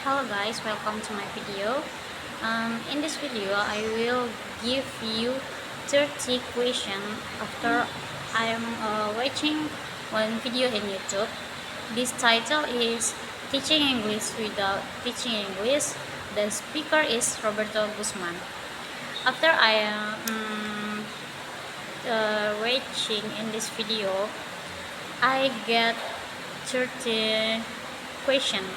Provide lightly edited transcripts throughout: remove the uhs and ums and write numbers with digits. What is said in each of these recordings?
Hello guys, welcome to my video. In this video, I will give you 30 questions after I am watching one video in YouTube. This title is Teaching English Without Teaching English. The speaker is Roberto Guzman. After I am watching in this video, I get 30 questions.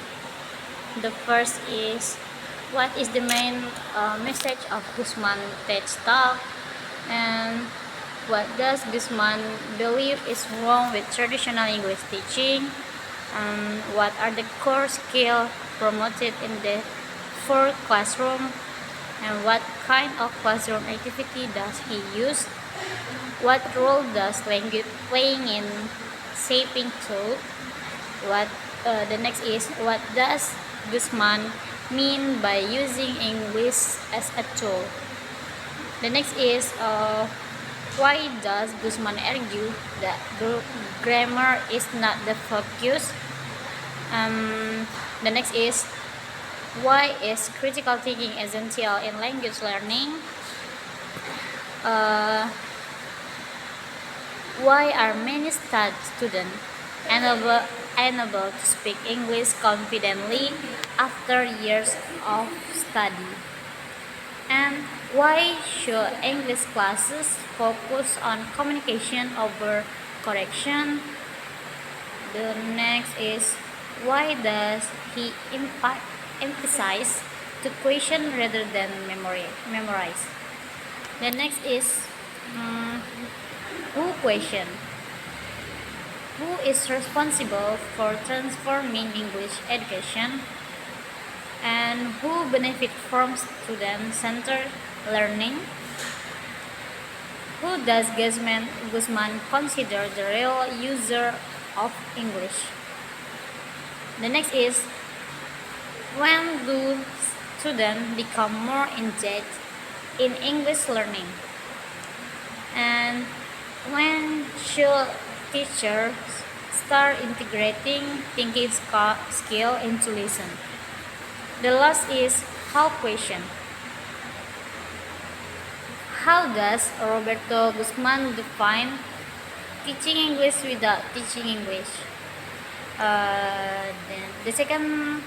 The first is, what is the main message of Guzman TED Talk, and what does Guzman believe is wrong with traditional English teaching, what are the core skills promoted in the fourth classroom, and what kind of classroom activity does he use, what role does language playing in shaping thought, the next is, what does Guzman mean by using English as a tool? The next is, why does Guzman argue that grammar is not the focus? The next is, why is critical thinking essential in language learning? Why are many students unable to speak English confidently after years of study? And why should English classes focus on communication over correction? The next is, why does he emphasize to question rather than memorize? The next is, who question? Who is responsible for transforming English education, and who benefit from student-centered learning? Who does Guzman consider the real user of English? The next is, when do students become more engaged in English learning? And when should teachers start integrating thinking skill into lesson? The last is, how question. How does Roberto Guzman define teaching English without teaching English? Then the second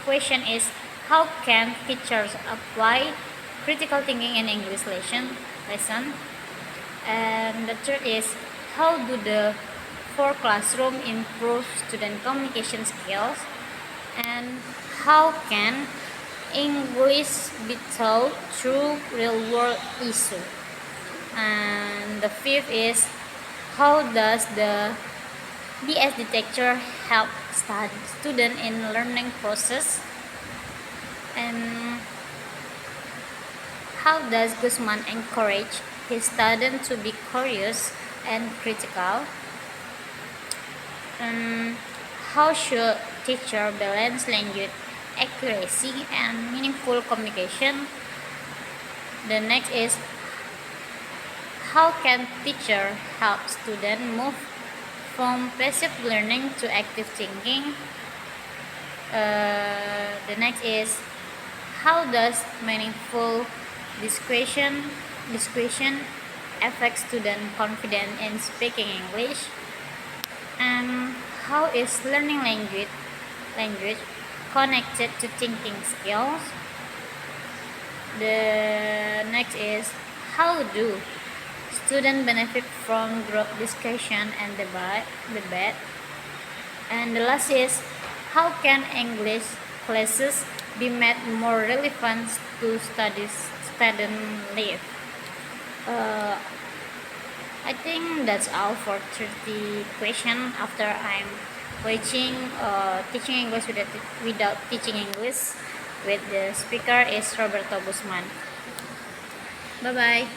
question is, how can teachers apply critical thinking in English lesson? And the third is, how do the four classroom improve student communication skills? And how can English be taught through real-world issues? And the fifth is, how does the BS detector help students in learning process? And how does Guzman encourage his students to be curious and critical? How should teacher balance language accuracy and meaningful communication? The next is, how can teacher help students move from passive learning to active thinking? The next is, how does meaningful discussion affect student confidence in speaking English? And how is learning language connected to thinking skills? The next is, how do students benefit from group discussion and debate? And the last is, how can English classes be made more relevant to student life? I think that's all for 30 questions after I'm watching teaching English without teaching English with the speaker is Roberto Guzman. Bye bye.